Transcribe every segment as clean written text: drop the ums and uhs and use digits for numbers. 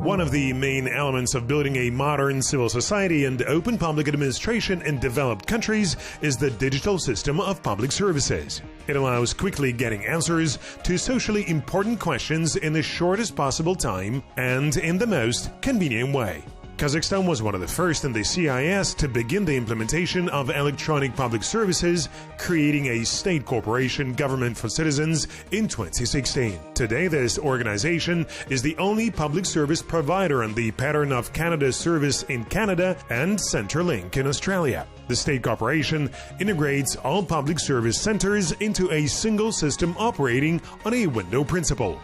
One of the main elements of building a modern civil society and open public administration in developed countries is the digital system of public services. It allows quickly getting answers to socially important questions in the shortest possible time and in the most convenient way. Kazakhstan was one of the first in the CIS to begin the implementation of electronic public services, creating a state corporation government for citizens in 2016. Today, this organization is the only public service provider on the pattern of Canada Service in Canada and Centrelink in Australia. The state corporation integrates all public service centers into a single system operating on a window principle.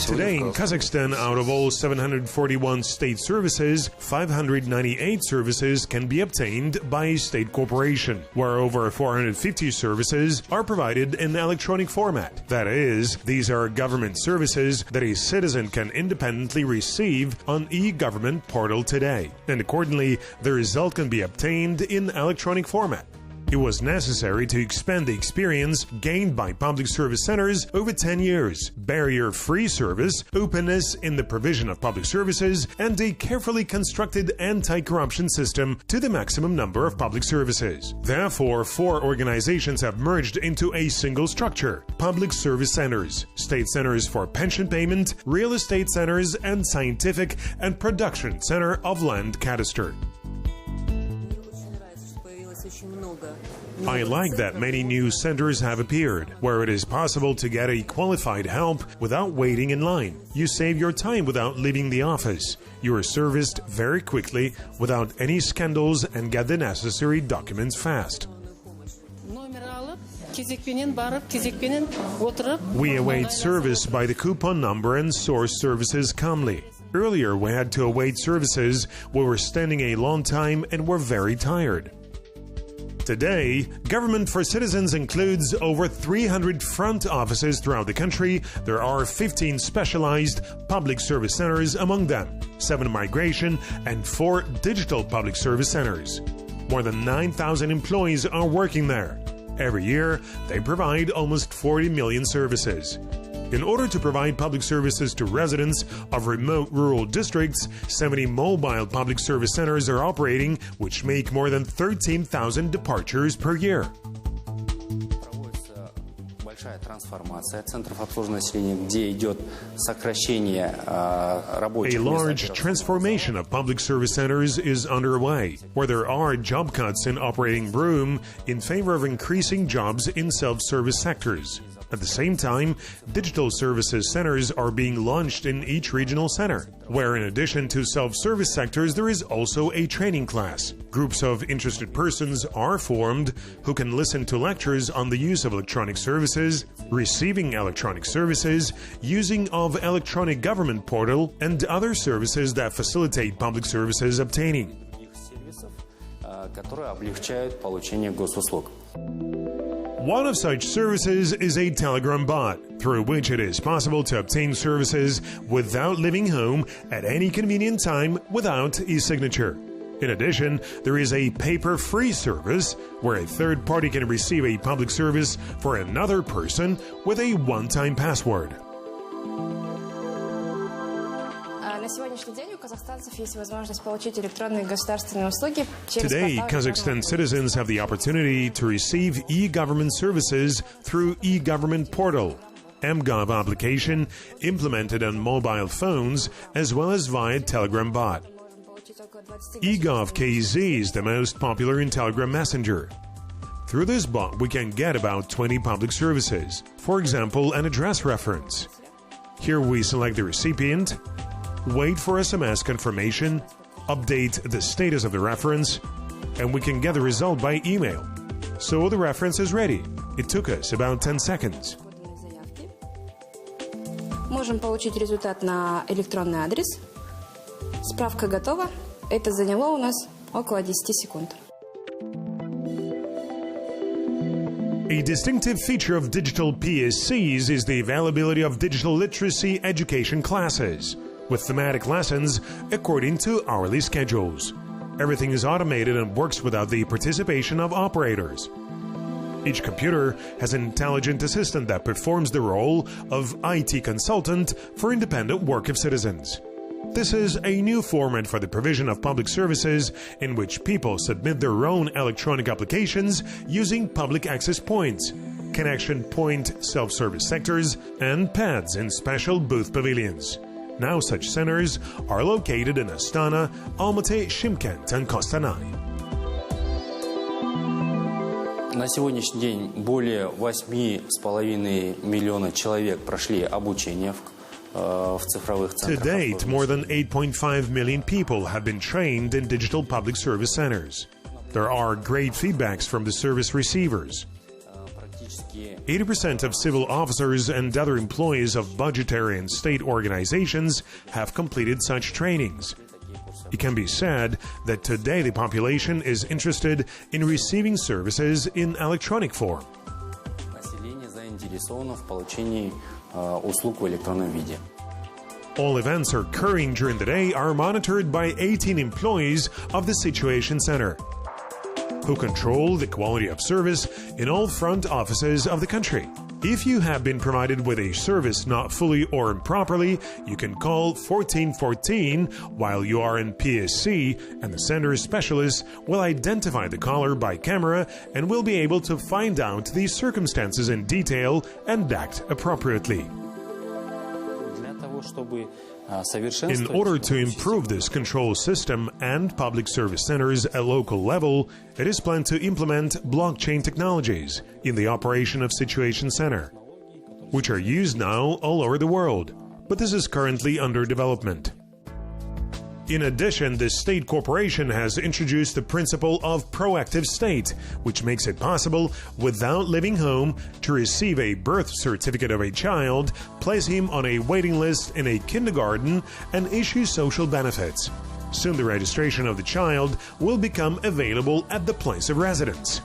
Today in Kazakhstan, out of all 741 state services, 598 services can be obtained by a state corporation, where over 450 services are provided in electronic format. That is, these are government services that a citizen can independently receive on e-government portal today, and accordingly, the result can be obtained in electronic format. It was necessary to expand the experience gained by public service centers over 10 years, barrier-free service, openness in the provision of public services, and a carefully constructed anti-corruption system to the maximum number of public services. Therefore, 4 organizations have merged into a single structure: public service centers, state centers for pension payment, real estate centers, and scientific and production center of land cadastre. I like that many new centers have appeared, where it is possible to get a qualified help without waiting in line. You save your time without leaving the office. You are serviced very quickly without any scandals and get the necessary documents fast. We await service by the coupon number and source services calmly. Earlier we had to await services, we were standing a long time and were very tired. Today, Government for Citizens includes over 300 front offices throughout the country. There are 15 specialized public service centers among them, 7 migration and 4 digital public service centers. More than 9,000 employees are working there. Every year, they provide almost 40 million services. In order to provide public services to residents of remote rural districts, 70 mobile public service centers are operating, which make more than 13,000 departures per year. A large transformation of public service centers is underway, where there are job cuts in operating room in favor of increasing jobs in self-service sectors. At the same time, digital services centers are being launched in each regional center, where in addition to self-service sectors, there is also a training class. Groups of interested persons are formed who can listen to lectures on the use of electronic services, receiving electronic services, using of electronic government portal, and other services that facilitate public services obtaining. One of such services is a Telegram bot, through which it is possible to obtain services without leaving home at any convenient time without e-signature. In addition, there is a paper-free service where a third party can receive a public service for another person with a one-time password. Today, Kazakhstan citizens have the opportunity to receive e-government services through e-government portal, mGov application implemented on mobile phones, as well as via Telegram bot. eGov KZ is the most popular in Telegram Messenger. Through this bot, we can get about 20 public services, for example, an address reference. Here we select the recipient, wait for SMS confirmation, update the status of the reference, and we can get the result by email. So the reference is ready. It took us about 10 seconds. Можем получить результат на электронный адрес. Справка готова. Это заняло у нас около 10 секунд. A distinctive feature of digital PSCs is the availability of digital literacy education classes, with thematic lessons according to hourly schedules. Everything is automated and works without the participation of operators. Each computer has an intelligent assistant that performs the role of IT consultant for independent work of citizens. This is a new format for the provision of public services in which people submit their own electronic applications using public access points, connection point self-service sectors, and pads in special booth pavilions. Now such centers are located in Astana, Almaty, Shymkent, and Kostanay. На сегодняшний день более 8,5 миллиона человек прошли обучение в цифровых центрах. To date, more than 8.5 million people have been trained in digital public service centers. There are great feedbacks from the service receivers. 80% of civil officers and other employees of budgetary and state organizations have completed such trainings. It can be said that today the population is interested in receiving services in electronic form. Население заинтересовано в получении услуг в электронном виде. All events occurring during the day are monitored by 18 employees of the Situation Center, who control the quality of service in all front offices of the country. If you have been provided with a service not fully or improperly, you can call 1414 while you are in PSC, and the center specialist will identify the caller by camera and will be able to find out the circumstances in detail and act appropriately. In order to improve this control system and public service centers at local level, it is planned to implement blockchain technologies in the operation of Situation Center, which are used now all over the world, but this is currently under development. In addition, the state corporation has introduced the principle of proactive state, which makes it possible, without leaving home, to receive a birth certificate of a child, place him on a waiting list in a kindergarten, and issue social benefits. Soon the registration of the child will become available at the place of residence.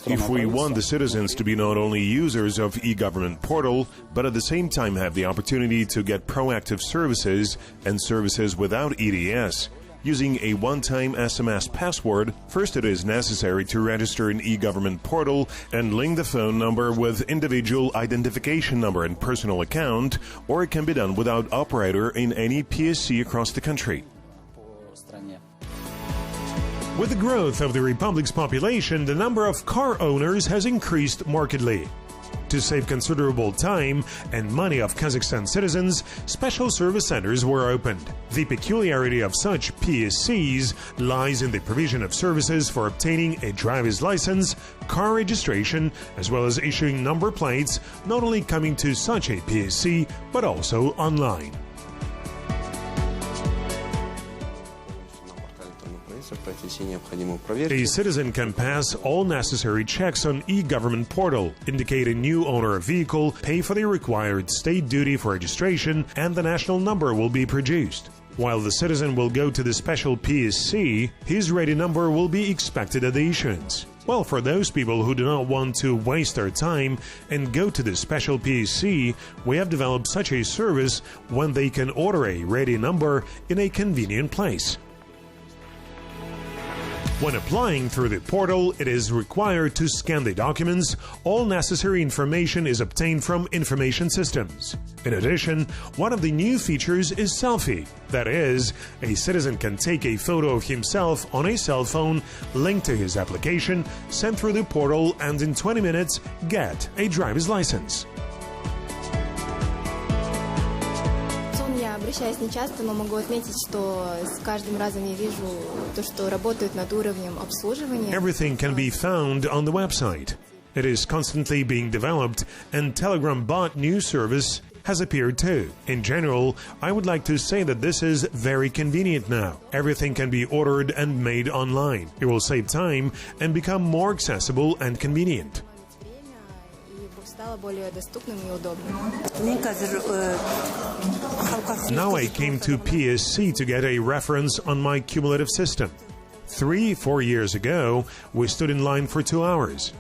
If we want the citizens to be not only users of e-government portal, but at the same time have the opportunity to get proactive services and services without EDS, using a one-time SMS password, first it is necessary to register an e-government portal and link the phone number with individual identification number and personal account, or it can be done without operator in any PSC across the country. With the growth of the Republic's population, the number of car owners has increased markedly. To save considerable time and money of Kazakhstan citizens, special service centers were opened. The peculiarity of such PSCs lies in the provision of services for obtaining a driver's license, car registration, as well as issuing number plates, not only coming to such a PSC, but also online. A citizen can pass all necessary checks on e-government portal, indicate a new owner of vehicle, pay for the required state duty for registration, and the national number will be produced. While the citizen will go to the special PSC, his ready number will be expected at the issuance. Well, for those people who do not want to waste their time and go to the special PSC, we have developed such a service when they can order a ready number in a convenient place. When applying through the portal, it is required to scan the documents. All necessary information is obtained from information systems. In addition, one of the new features is selfie. That is, a citizen can take a photo of himself on a cell phone, linked to his application, sent through the portal, and in 20 minutes get a driver's license. Обращаюсь нечасто, но могу отметить, что с каждым разом я вижу то, что работают над уровнем обслуживания. Everything can be found on the website. It is constantly being developed, and Telegram bot news service has appeared too. In general, I would like to say that this is very convenient now. Everything can be ordered and made online. It will save time and become more accessible and convenient. Now I came to PSC to get a reference on my cumulative system. 3-4 years ago, we stood in line for 2 hours.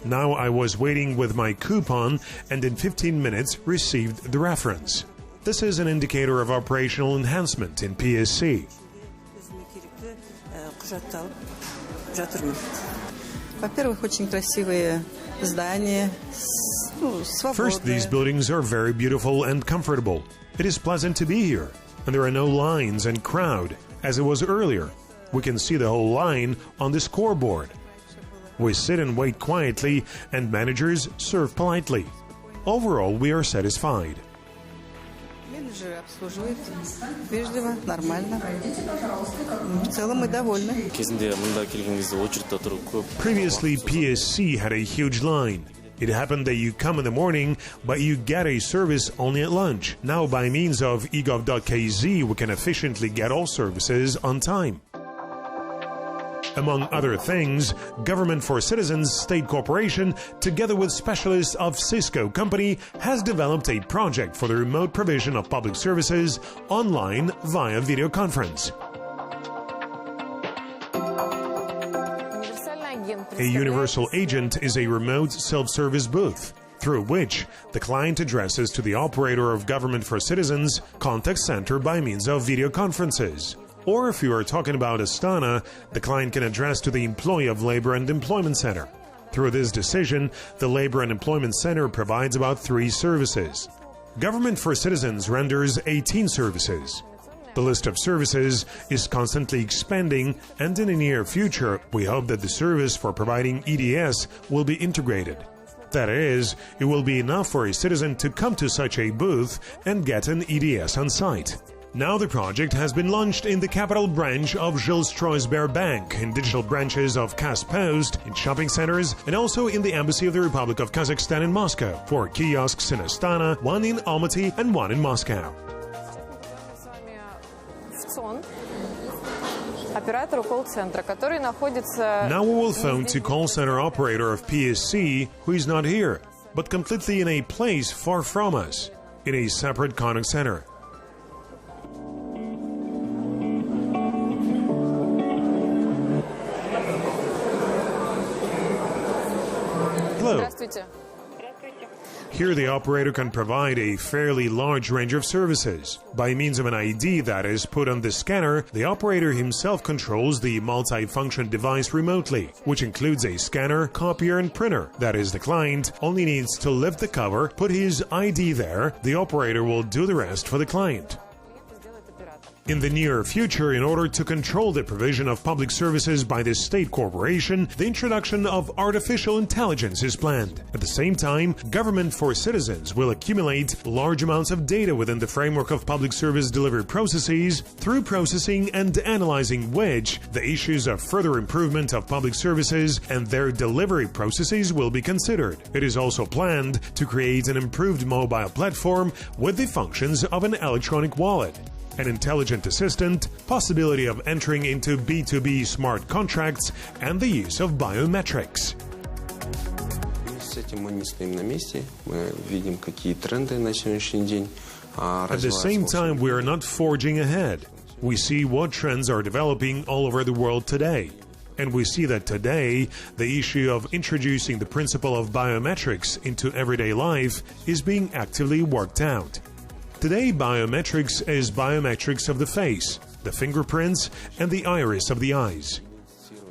Now I was waiting with my coupon and in 15 minutes received the reference. This is an indicator of operational enhancement in PSC. First, these buildings are very beautiful and comfortable. It is pleasant to be here, and there are no lines and crowd, as it was earlier. We can see the whole line on the scoreboard. We sit and wait quietly, and managers serve politely. Overall, we are satisfied. Previously, PSC had a huge line. It happened that you come in the morning, but you get a service only at lunch. Now, by means of egov.kz, we can efficiently get all services on time. Among other things, Government for Citizens State Corporation, together with specialists of Cisco Company, has developed a project for the remote provision of public services online via video conference. A universal agent is a remote self-service booth, through which the client addresses to the operator of Government for Citizens contact center by means of video conferences. Or if you are talking about Astana, the client can address to the employee of Labor and Employment Center. Through this decision, the Labor and Employment Center provides about 3 services. Government for Citizens renders 18 services. The list of services is constantly expanding, and in the near future, we hope that the service for providing EDS will be integrated. That is, it will be enough for a citizen to come to such a booth and get an EDS on site. Now the project has been launched in the capital branch of Жилстройсбер Bank, in digital branches of Kaspost, in shopping centers, and also in the Embassy of the Republic of Kazakhstan in Moscow, 4 kiosks in Astana, 1 in Almaty, and 1 in Moscow. Now we will phone to call center operator of PSC, who is not here, but completely in a place far from us, in a separate contact center. Hello. Here the operator can provide a fairly large range of services. By means of an ID that is put on the scanner, the operator himself controls the multi-function device remotely, which includes a scanner, copier and printer. That is, the client only needs to lift the cover, put his ID there, the operator will do the rest for the client. In the near future, in order to control the provision of public services by the state corporation, the introduction of artificial intelligence is planned. At the same time, Government for Citizens will accumulate large amounts of data within the framework of public service delivery processes, through processing and analyzing which the issues of further improvement of public services and their delivery processes will be considered. It is also planned to create an improved mobile platform with the functions of an electronic wallet, an intelligent assistant, possibility of entering into B2B smart contracts, and the use of biometrics. At the same time, we are not forging ahead. We see what trends are developing all over the world today. And we see that today, the issue of introducing the principle of biometrics into everyday life is being actively worked out. Today, biometrics is biometrics of the face, the fingerprints, and the iris of the eyes.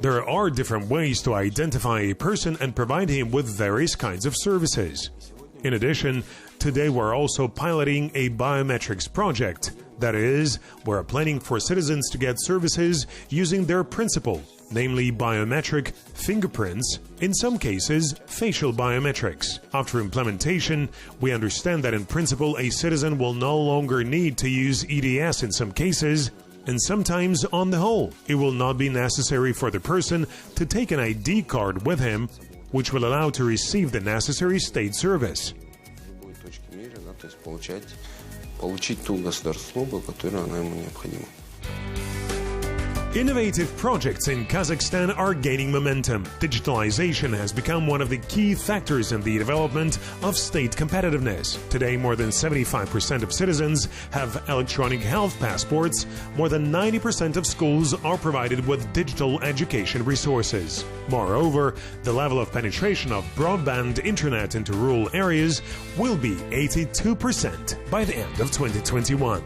There are different ways to identify a person and provide him with various kinds of services. In addition, today we're also piloting a biometrics project. That is, we're planning for citizens to get services using their principle, namely biometric, fingerprints, in some cases, facial biometrics. After implementation, we understand that in principle a citizen will no longer need to use EDS in some cases, and sometimes, on the whole, it will not be necessary for the person to take an ID card with him, which will allow to receive the necessary state service. Innovative projects in Kazakhstan are gaining momentum. Digitalization has become one of the key factors in the development of state competitiveness. Today, more than 75% of citizens have electronic health passports. More than 90% of schools are provided with digital education resources. Moreover, the level of penetration of broadband internet into rural areas will be 82% by the end of 2021.